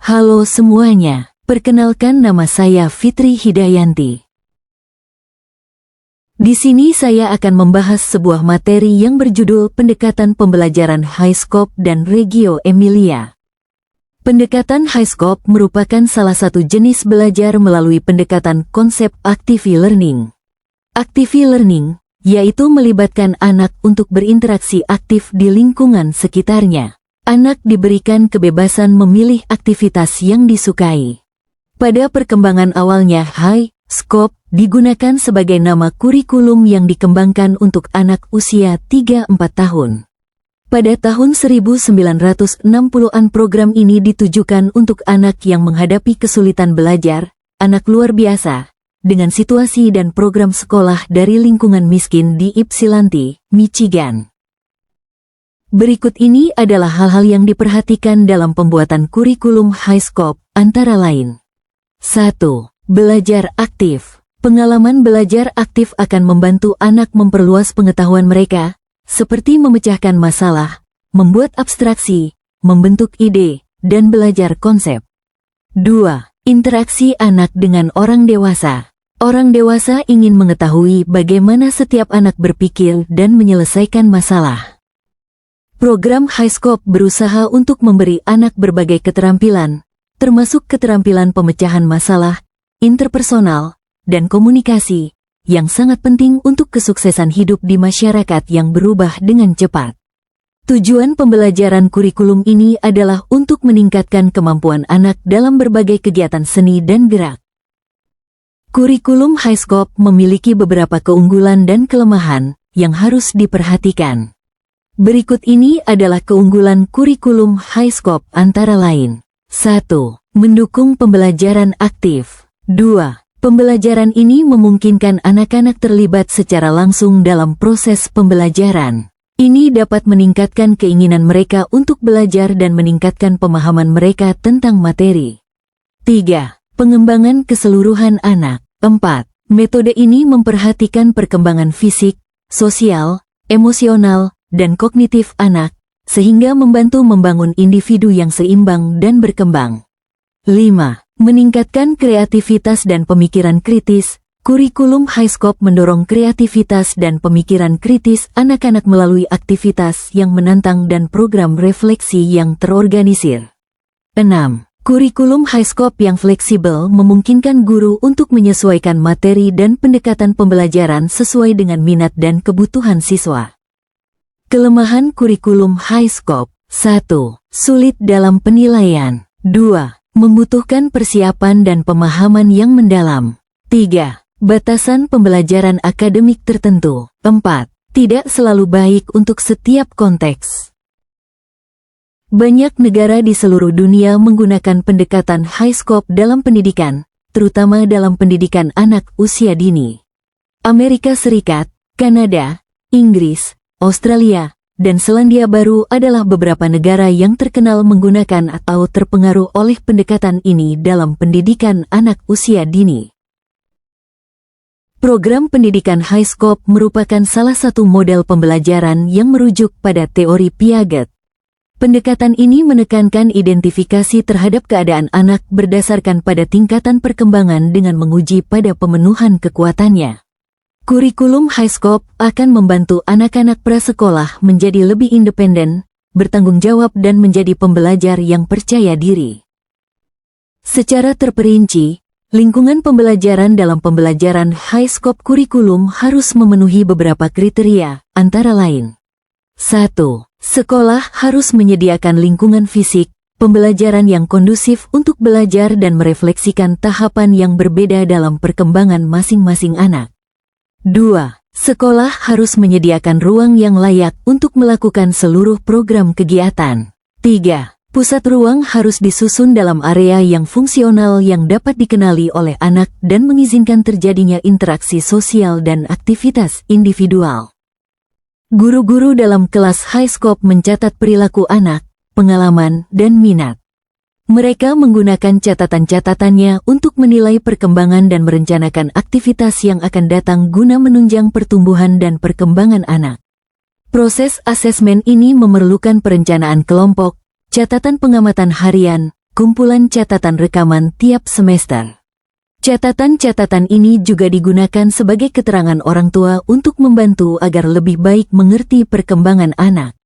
Halo semuanya, perkenalkan nama saya Fitri Hidayanti. Di sini saya akan membahas sebuah materi yang berjudul Pendekatan Pembelajaran High Scope dan Reggio Emilia. Pendekatan High Scope merupakan salah satu jenis belajar melalui pendekatan konsep active learning. Active learning, yaitu melibatkan anak untuk berinteraksi aktif di lingkungan sekitarnya. Anak diberikan kebebasan memilih aktivitas yang disukai. Pada perkembangan awalnya, High Scope digunakan sebagai nama kurikulum yang dikembangkan untuk anak usia 3-4 tahun. Pada tahun 1960-an program ini ditujukan untuk anak yang menghadapi kesulitan belajar, anak luar biasa, dengan situasi dan program sekolah dari lingkungan miskin di Ypsilanti, Michigan. Berikut ini adalah hal-hal yang diperhatikan dalam pembuatan kurikulum High Scope, antara lain. 1. Belajar aktif. Pengalaman belajar aktif akan membantu anak memperluas pengetahuan mereka, seperti memecahkan masalah, membuat abstraksi, membentuk ide, dan belajar konsep. 2. Interaksi anak dengan orang dewasa. Orang dewasa ingin mengetahui bagaimana setiap anak berpikir dan menyelesaikan masalah. Program High Scope berusaha untuk memberi anak berbagai keterampilan, termasuk keterampilan pemecahan masalah, interpersonal, dan komunikasi, yang sangat penting untuk kesuksesan hidup di masyarakat yang berubah dengan cepat. Tujuan pembelajaran kurikulum ini adalah untuk meningkatkan kemampuan anak dalam berbagai kegiatan seni dan gerak. Kurikulum High Scope memiliki beberapa keunggulan dan kelemahan yang harus diperhatikan. Berikut ini adalah keunggulan kurikulum High Scope antara lain. 1. Mendukung pembelajaran aktif. 2. Pembelajaran ini memungkinkan anak-anak terlibat secara langsung dalam proses pembelajaran. Ini dapat meningkatkan keinginan mereka untuk belajar dan meningkatkan pemahaman mereka tentang materi. 3. Pengembangan keseluruhan anak. 4. Metode ini memperhatikan perkembangan fisik, sosial, emosional, dan kognitif anak, sehingga membantu membangun individu yang seimbang dan berkembang. 5. Meningkatkan kreativitas dan pemikiran kritis. Kurikulum High Scope mendorong kreativitas dan pemikiran kritis anak-anak melalui aktivitas yang menantang dan program refleksi yang terorganisir. 6. Kurikulum High Scope yang fleksibel memungkinkan guru untuk menyesuaikan materi dan pendekatan pembelajaran sesuai dengan minat dan kebutuhan siswa. Kelemahan kurikulum High Scope. 1. Sulit dalam penilaian. 2. Membutuhkan persiapan dan pemahaman yang mendalam. 3. Batasan pembelajaran akademik tertentu. 4. Tidak selalu baik untuk setiap konteks. Banyak negara di seluruh dunia menggunakan pendekatan High Scope dalam pendidikan, terutama dalam pendidikan anak usia dini. Amerika Serikat, Kanada, Inggris, Australia, dan Selandia Baru adalah beberapa negara yang terkenal menggunakan atau terpengaruh oleh pendekatan ini dalam pendidikan anak usia dini. Program pendidikan High Scope merupakan salah satu model pembelajaran yang merujuk pada teori Piaget. Pendekatan ini menekankan identifikasi terhadap keadaan anak berdasarkan pada tingkatan perkembangan dengan menguji pada pemenuhan kekuatannya. Kurikulum High Scope akan membantu anak-anak prasekolah menjadi lebih independen, bertanggung jawab dan menjadi pembelajar yang percaya diri. Secara terperinci, lingkungan pembelajaran dalam pembelajaran High Scope kurikulum harus memenuhi beberapa kriteria, antara lain. 1. Sekolah harus menyediakan lingkungan fisik, pembelajaran yang kondusif untuk belajar dan merefleksikan tahapan yang berbeda dalam perkembangan masing-masing anak. 2. Sekolah harus menyediakan ruang yang layak untuk melakukan seluruh program kegiatan. 3. Pusat ruang harus disusun dalam area yang fungsional yang dapat dikenali oleh anak dan mengizinkan terjadinya interaksi sosial dan aktivitas individual. Guru-guru dalam kelas High Scope mencatat perilaku anak, pengalaman, dan minat. Mereka menggunakan catatan-catatannya untuk menilai perkembangan dan merencanakan aktivitas yang akan datang guna menunjang pertumbuhan dan perkembangan anak. Proses asesmen ini memerlukan perencanaan kelompok, catatan pengamatan harian, kumpulan catatan rekaman tiap semester. Catatan-catatan ini juga digunakan sebagai keterangan orang tua untuk membantu agar lebih baik mengerti perkembangan anak.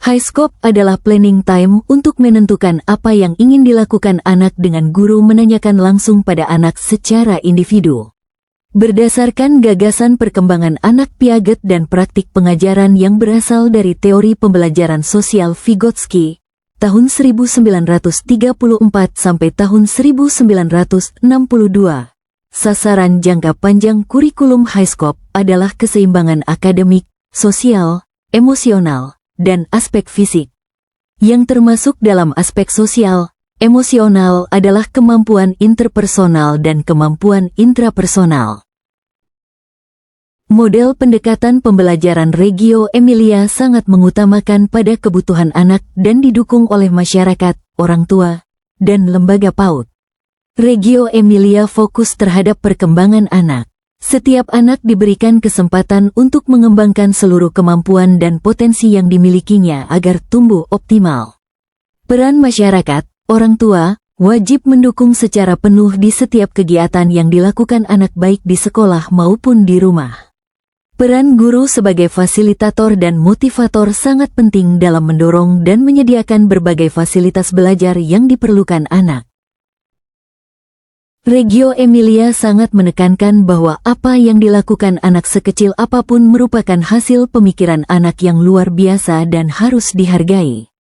Highscope adalah planning time untuk menentukan apa yang ingin dilakukan anak dengan guru menanyakan langsung pada anak secara individu. Berdasarkan gagasan perkembangan anak Piaget dan praktik pengajaran yang berasal dari teori pembelajaran sosial Vygotsky, tahun 1934 sampai tahun 1962. Sasaran jangka panjang kurikulum Highscope adalah keseimbangan akademik, sosial, emosional, dan aspek fisik. Yang termasuk dalam aspek sosial, emosional adalah kemampuan interpersonal dan kemampuan intrapersonal. Model pendekatan pembelajaran Reggio Emilia sangat mengutamakan pada kebutuhan anak dan didukung oleh masyarakat, orang tua, dan lembaga PAUD. Reggio Emilia fokus terhadap perkembangan anak. Setiap anak diberikan kesempatan untuk mengembangkan seluruh kemampuan dan potensi yang dimilikinya agar tumbuh optimal. Peran masyarakat, orang tua, wajib mendukung secara penuh di setiap kegiatan yang dilakukan anak baik di sekolah maupun di rumah. Peran guru sebagai fasilitator dan motivator sangat penting dalam mendorong dan menyediakan berbagai fasilitas belajar yang diperlukan anak. Reggio Emilia sangat menekankan bahwa apa yang dilakukan anak sekecil apapun merupakan hasil pemikiran anak yang luar biasa dan harus dihargai.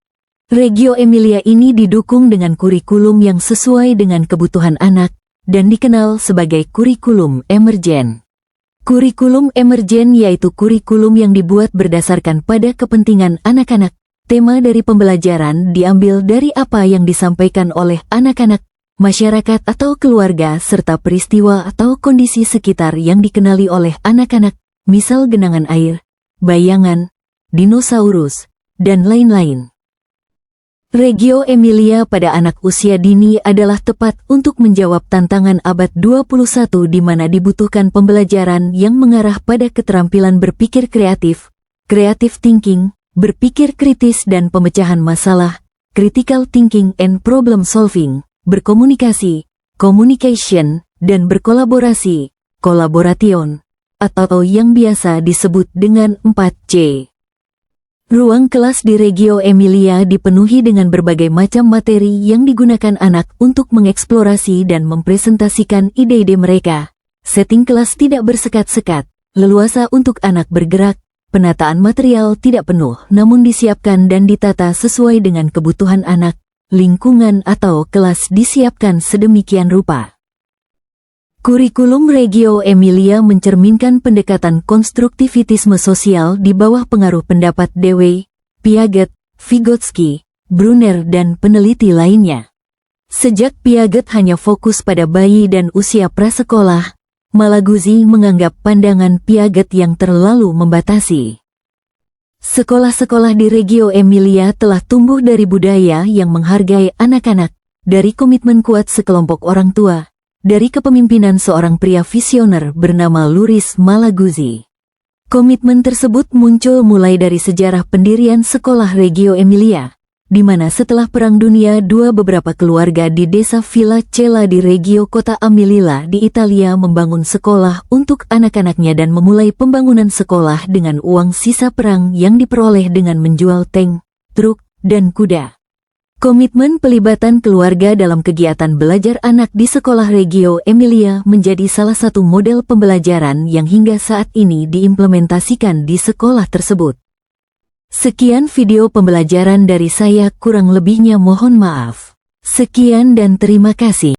Reggio Emilia ini didukung dengan kurikulum yang sesuai dengan kebutuhan anak dan dikenal sebagai kurikulum emergen. Kurikulum emergen yaitu kurikulum yang dibuat berdasarkan pada kepentingan anak-anak. Tema dari pembelajaran diambil dari apa yang disampaikan oleh anak-anak, masyarakat atau keluarga serta peristiwa atau kondisi sekitar yang dikenali oleh anak-anak, misal genangan air, bayangan, dinosaurus, dan lain-lain. Reggio Emilia pada anak usia dini adalah tepat untuk menjawab tantangan abad 21 di mana dibutuhkan pembelajaran yang mengarah pada keterampilan berpikir kreatif, creative thinking, berpikir kritis dan pemecahan masalah, critical thinking and problem solving, berkomunikasi, communication, dan berkolaborasi, collaboration, atau yang biasa disebut dengan 4C. Ruang kelas di Reggio Emilia dipenuhi dengan berbagai macam materi yang digunakan anak untuk mengeksplorasi dan mempresentasikan ide-ide mereka. Setting kelas tidak bersekat-sekat, leluasa untuk anak bergerak, penataan material tidak penuh namun disiapkan dan ditata sesuai dengan kebutuhan anak, lingkungan atau kelas disiapkan sedemikian rupa. Kurikulum Reggio Emilia mencerminkan pendekatan konstruktivitisme sosial di bawah pengaruh pendapat Dewey, Piaget, Vygotsky, Brunner dan peneliti lainnya. Sejak Piaget hanya fokus pada bayi dan usia prasekolah, Malaguzzi menganggap pandangan Piaget yang terlalu membatasi. Sekolah-sekolah di Reggio Emilia telah tumbuh dari budaya yang menghargai anak-anak, dari komitmen kuat sekelompok orang tua, dari kepemimpinan seorang pria visioner bernama Luris Malaguzzi. Komitmen tersebut muncul mulai dari sejarah pendirian sekolah Reggio Emilia, di mana setelah Perang Dunia II beberapa keluarga di desa Villa Cella di Reggio Kota Amelilla di Italia membangun sekolah untuk anak-anaknya dan memulai pembangunan sekolah dengan uang sisa perang yang diperoleh dengan menjual tank, truk, dan kuda. Komitmen pelibatan keluarga dalam kegiatan belajar anak di sekolah Reggio Emilia menjadi salah satu model pembelajaran yang hingga saat ini diimplementasikan di sekolah tersebut. Sekian video pembelajaran dari saya, kurang lebihnya mohon maaf. Sekian dan terima kasih.